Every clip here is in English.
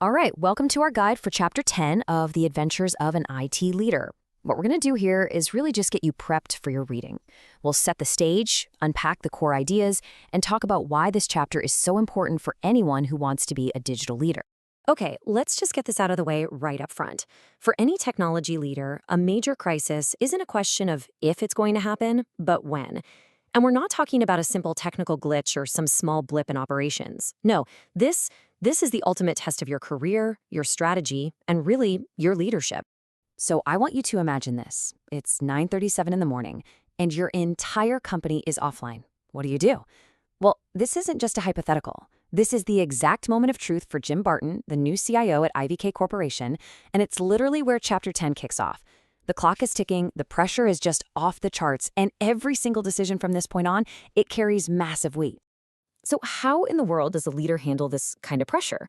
All right, welcome to our guide for Chapter 10 of The Adventures of an IT Leader. What we're going to do here is really just get you prepped for your reading. We'll set the stage, unpack the core ideas, and talk about why this chapter is so important for anyone who wants to be a digital leader. Okay, let's just get this out of the way right up front. For any technology leader, a major crisis isn't a question of if it's going to happen, but when. And we're not talking about a simple technical glitch or some small blip in operations. No, this is the ultimate test of your career, your strategy, and really your leadership. So I want you to imagine this. It's 9:37 in the morning, and your entire company is offline. What do you do? Well, this isn't just a hypothetical. This is the exact moment of truth for Jim Barton, the new CIO at IVK Corporation, and it's literally where Chapter 10 kicks off. The clock is ticking, the pressure is just off the charts, and every single decision from this point on, it carries massive weight. So how in the world does a leader handle this kind of pressure?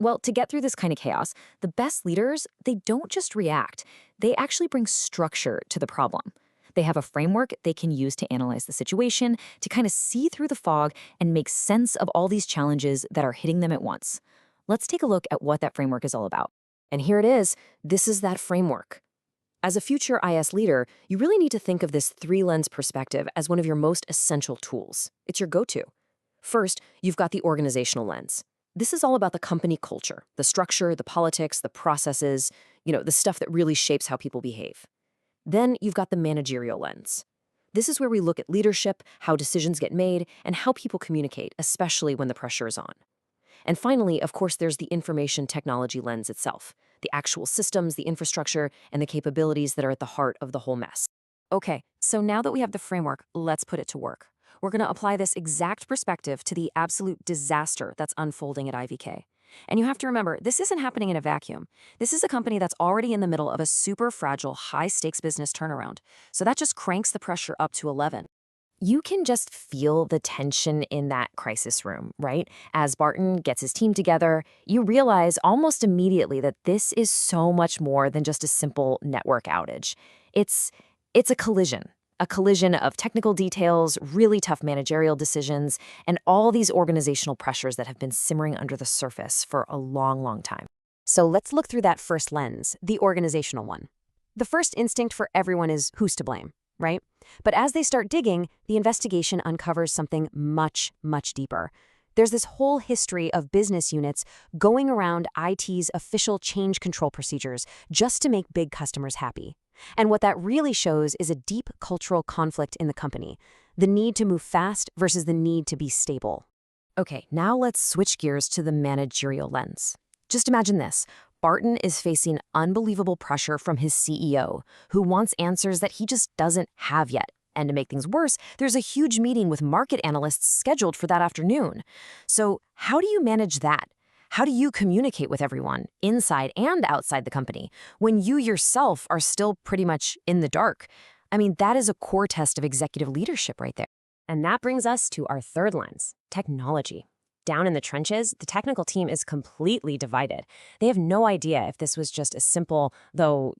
Well, to get through this kind of chaos, the best leaders, they don't just react. They actually bring structure to the problem. They have a framework they can use to analyze the situation, to kind of see through the fog and make sense of all these challenges that are hitting them at once. Let's take a look at what that framework is all about. And here it is. This is that framework. As a future IS leader, you really need to think of this three-lens perspective as one of your most essential tools. It's your go-to. First, you've got the organizational lens. This is all about the company culture, the structure, the politics, the processes, the stuff that really shapes how people behave. Then you've got the managerial lens. This is where we look at leadership, how decisions get made, and how people communicate, especially when the pressure is on. And finally, of course, there's the information technology lens itself, the actual systems, the infrastructure, and the capabilities that are at the heart of the whole mess. Okay, so now that we have the framework, let's put it to work. We're going to apply this exact perspective to the absolute disaster that's unfolding at IVK. And you have to remember, this isn't happening in a vacuum. This is a company that's already in the middle of a super fragile, high-stakes business turnaround. So that just cranks the pressure up to 11. You can just feel the tension in that crisis room, right? As Barton gets his team together, you realize almost immediately that this is so much more than just a simple network outage. It's a collision. A collision of technical details, really tough managerial decisions, and all these organizational pressures that have been simmering under the surface for a long, long time. So let's look through that first lens, the organizational one. The first instinct for everyone is who's to blame, right? But as they start digging, the investigation uncovers something much, much deeper. There's this whole history of business units going around IT's official change control procedures just to make big customers happy. And what that really shows is a deep cultural conflict in the company, the need to move fast versus the need to be stable. Okay, now let's switch gears to the managerial lens. Just imagine this. Barton is facing unbelievable pressure from his CEO, who wants answers that he just doesn't have yet. And to make things worse, there's a huge meeting with market analysts scheduled for that afternoon. So how do you manage that? How do you communicate with everyone, inside and outside the company, when you yourself are still pretty much in the dark? I mean, that is a core test of executive leadership right there. And that brings us to our third lens, technology. Down in the trenches, the technical team is completely divided. They have no idea if this was just a simple, though,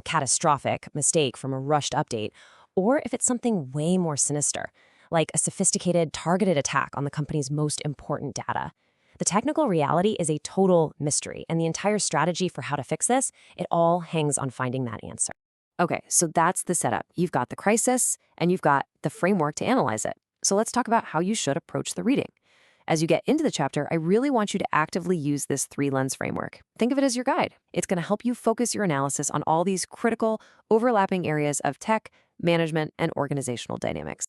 catastrophic mistake from a rushed update, or if it's something way more sinister, like a sophisticated, targeted attack on the company's most important data. The technical reality is a total mystery, and the entire strategy for how to fix this, it all hangs on finding that answer. Okay, so that's the setup. You've got the crisis, and you've got the framework to analyze it. So let's talk about how you should approach the reading. As you get into the chapter, I really want you to actively use this three-lens framework. Think of it as your guide. It's going to help you focus your analysis on all these critical, overlapping areas of tech, management, and organizational dynamics.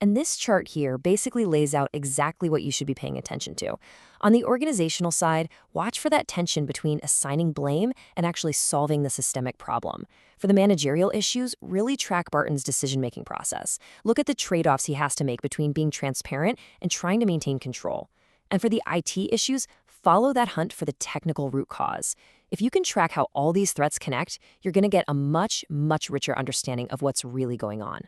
And this chart here basically lays out exactly what you should be paying attention to. On the organizational side, watch for that tension between assigning blame and actually solving the systemic problem. For the managerial issues, really track Barton's decision-making process. Look at the trade-offs he has to make between being transparent and trying to maintain control. And for the IT issues, follow that hunt for the technical root cause. If you can track how all these threats connect, you're going to get a much, much richer understanding of what's really going on.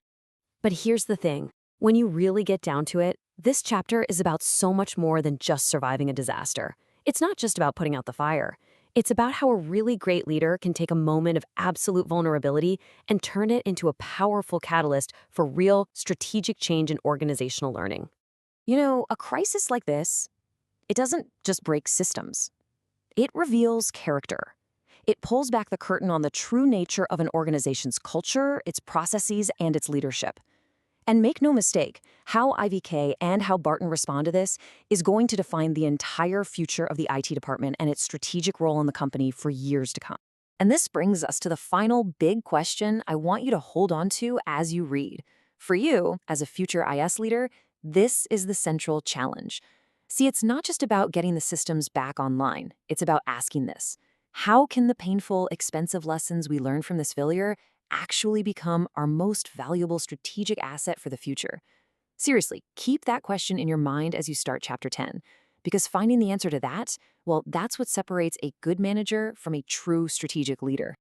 But here's the thing. When you really get down to it, this chapter is about so much more than just surviving a disaster. It's not just about putting out the fire. It's about how a really great leader can take a moment of absolute vulnerability and turn it into a powerful catalyst for real strategic change in organizational learning. A crisis like this, it doesn't just break systems. It reveals character. It pulls back the curtain on the true nature of an organization's culture, its processes, and its leadership. And make no mistake, how IVK and how Barton respond to this is going to define the entire future of the IT department and its strategic role in the company for years to come. And this brings us to the final big question I want you to hold on to as you read. For you, as a future IS leader, this is the central challenge. See, it's not just about getting the systems back online. It's about asking this. How can the painful, expensive lessons we learned from this failure actually become our most valuable strategic asset for the future? Seriously, keep that question in your mind as you start Chapter 10, because finding the answer to that, well, that's what separates a good manager from a true strategic leader.